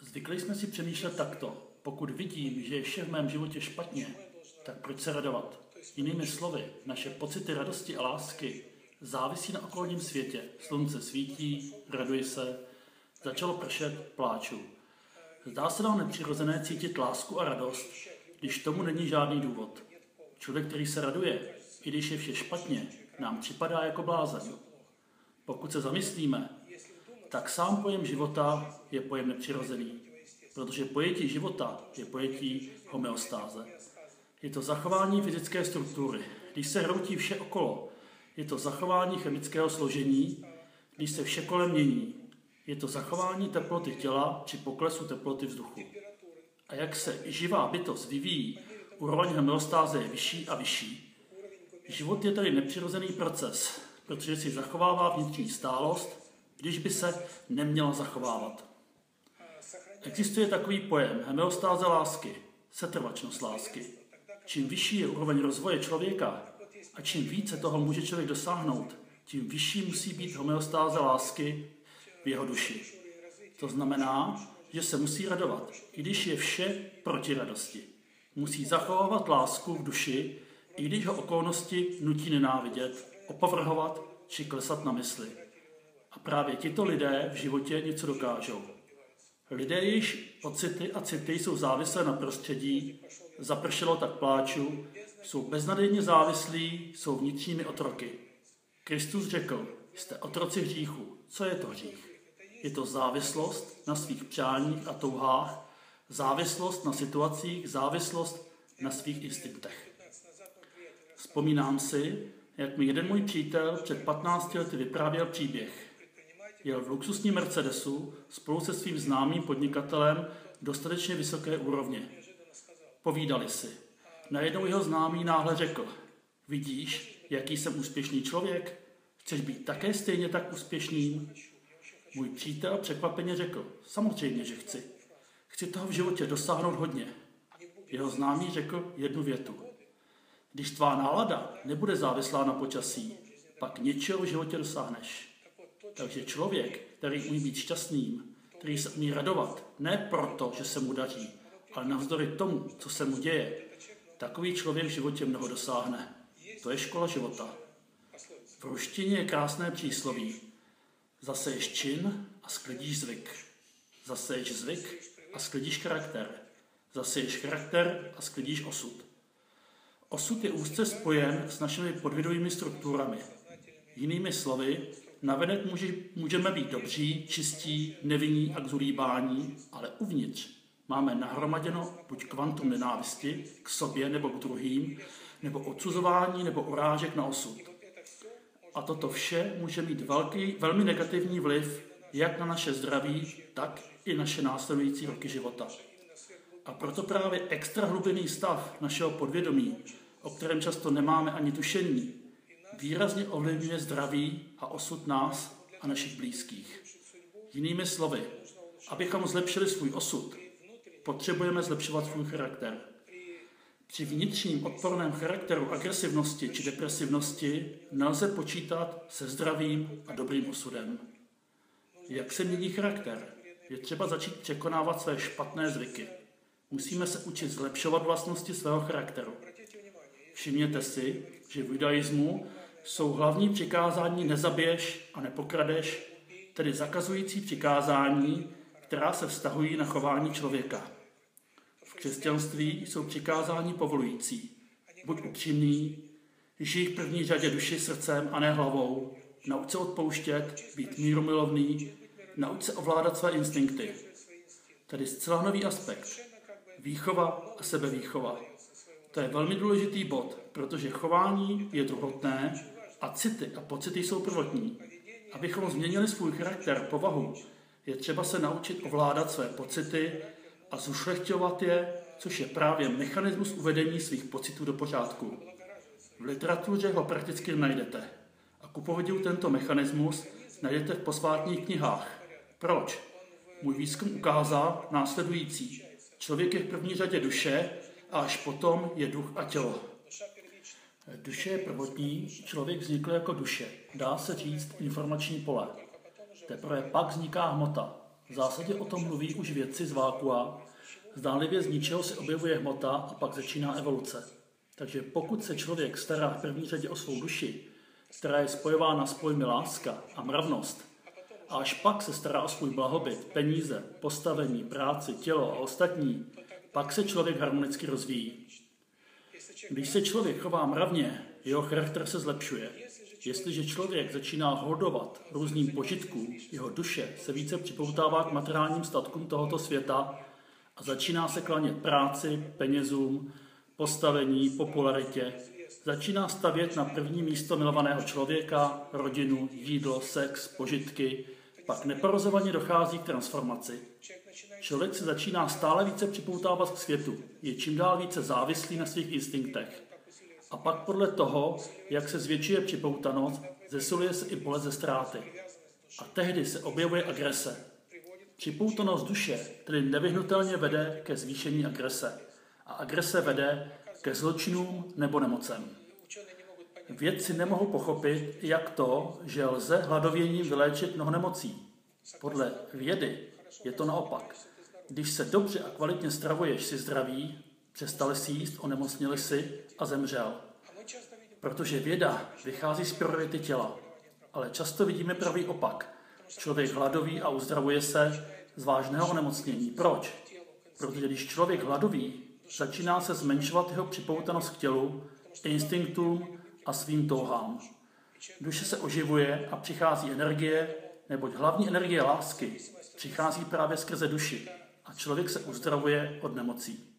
Zvykli jsme si přemýšlet takto. Pokud vidím, že je vše v mém životě špatně, tak proč se radovat? Jinými slovy, naše pocity radosti a lásky závisí na okolním světě. Slunce svítí, raduji se, začalo pršet, pláču. Zdá se nám nepřirozené cítit lásku a radost, když tomu není žádný důvod. Člověk, který se raduje, i když je vše špatně, nám připadá jako blázen. Pokud se zamyslíme, tak sám pojem života je pojem nepřirozený, protože pojetí života je pojetí homeostáze. Je to zachování fyzické struktury. Když se hroutí vše okolo, je to zachování chemického složení, když se vše kolem mění. Je to zachování teploty těla při poklesu teploty vzduchu. A jak se živá bytost vyvíjí, úroveň homeostáze je vyšší a vyšší. Život je tedy nepřirozený proces, protože si zachovává vnitřní stálost, když by se neměla zachovávat. Existuje takový pojem homeostáze lásky, setrvačnost lásky. Čím vyšší je úroveň rozvoje člověka a čím více toho může člověk dosáhnout, tím vyšší musí být homeostáze lásky v jeho duši. To znamená, že se musí radovat, i když je vše proti radosti. Musí zachovávat lásku v duši, i když ho okolnosti nutí nenávidět, opovrhovat či klesat na mysli. A právě tito lidé v životě něco dokážou. Lidé, jejichž pocity a city jsou závislé na prostředí, zapršelo tak pláču, jsou beznadějně závislí, jsou vnitřními otroky. Kristus řekl, jste otroci hříchu. Co je to hřích? Je to závislost na svých přáních a touhách, závislost na situacích, závislost na svých instinktech. Vzpomínám si, jak mi jeden můj přítel před 15 lety vyprávěl příběh. Jel v luxusním Mercedesu spolu se svým známým podnikatelem dostatečně vysoké úrovně. Povídali si. Najednou jeho známý náhle řekl, vidíš, jaký jsem úspěšný člověk? Chceš být také stejně tak úspěšným? Můj přítel překvapeně řekl, samozřejmě, že chci. Chci toho v životě dosáhnout hodně. Jeho známý řekl jednu větu. Když tvá nálada nebude závislá na počasí, pak něčeho v životě dosáhneš. Takže člověk, který umí být šťastným, který se umí radovat, ne proto, že se mu daří, ale navzdory tomu, co se mu děje, takový člověk v životě mnoho dosáhne. To je škola života. V ruštině je krásné přísloví. Zaseješ čin a sklidíš zvyk. Zaseješ zvyk a sklidíš charakter. Zaseješ charakter a sklidíš osud. Osud je úzce spojen s našimi podvědomými strukturami. Jinými slovy, navenek můžeme být dobří, čistí, nevinní a k zulíbání, ale uvnitř máme nahromaděno buď kvantum nenávisti k sobě nebo k druhým, nebo odsuzování nebo urážek na osud. A toto vše může mít velmi negativní vliv jak na naše zdraví, tak i naše následující roky života. A proto právě extra hlubinný stav našeho podvědomí, o kterém často nemáme ani tušení, výrazně ovlivňuje zdraví a osud nás a našich blízkých. Jinými slovy, abychom zlepšili svůj osud, potřebujeme zlepšovat svůj charakter. Při vnitřním odporném charakteru agresivnosti či depresivnosti nelze počítat se zdravým a dobrým osudem. Jak se mění charakter? Je třeba začít překonávat své špatné zvyky. Musíme se učit zlepšovat vlastnosti svého charakteru. Všimněte si, že v judaismu jsou hlavní přikázání nezabiješ a nepokradeš, tedy zakazující přikázání, která se vztahují na chování člověka. V křesťanství jsou přikázání povolující. Buď upřímný, žij v první řadě duši srdcem a ne hlavou, nauč se odpouštět, být mírumilovný, nauč se ovládat své instinkty. Tedy zcela nový aspekt. Výchova a sebevýchova. To je velmi důležitý bod, protože chování je druhotné a city a pocity jsou prvotní. Abychom změnili svůj charakter, povahu, je třeba se naučit ovládat své pocity a zušlechťovat je, což je právě mechanismus uvedení svých pocitů do pořádku. V literatuře ho prakticky najdete. A ku podivu tento mechanismus najdete v posvátných knihách. Proč? Můj výzkum ukázal následující. Člověk je v první řadě duše a až potom je duch a tělo. Duše je prvotní, člověk vznikl jako duše. Dá se říct informační pole. Teprve pak vzniká hmota. V zásadě o tom mluví už vědci z vákua. Zdánlivě z ničeho se objevuje hmota a pak začíná evoluce. Takže pokud se člověk stará v první řadě o svou duši, která je spojována s pojmy láska a mravnost, a až pak se stará o svůj blahobyt, peníze, postavení, práci, tělo a ostatní, pak se člověk harmonicky rozvíjí. Když se člověk chová mravně, jeho charakter se zlepšuje. Jestliže člověk začíná hodovat různým požitkům, jeho duše se více připoutává k materiálním statkům tohoto světa a začíná se klanět práci, penězům, postavení, popularitě. Začíná stavět na první místo milovaného člověka, rodinu, jídlo, sex, požitky, pak neporozovaně dochází k transformaci. Člověk se začíná stále více připoutávat k světu, je čím dál více závislý na svých instinktech. A pak podle toho, jak se zvětšuje připoutanost, zesiluje se i bolest ze ztráty. A tehdy se objevuje agrese. Připoutanost duše tedy nevyhnutelně vede ke zvýšení agrese. A agrese vede ke zločinům nebo nemocem. Vědci nemohou pochopit, jak to, že lze hladověním vyléčit mnoho nemocí. Podle vědy je to naopak. Když se dobře a kvalitně stravuješ, jsi zdravý, přestali si jíst, onemocnili si a zemřel. Protože věda vychází z priority těla. Ale často vidíme pravý opak. Člověk hladoví a uzdravuje se z vážného onemocnění. Proč? Protože když člověk hladoví, začíná se zmenšovat jeho připoutanost k tělu, instinktům a svým touhám. Duše se oživuje a přichází energie, neboť hlavní energie lásky přichází právě skrze duši a člověk se uzdravuje od nemocí.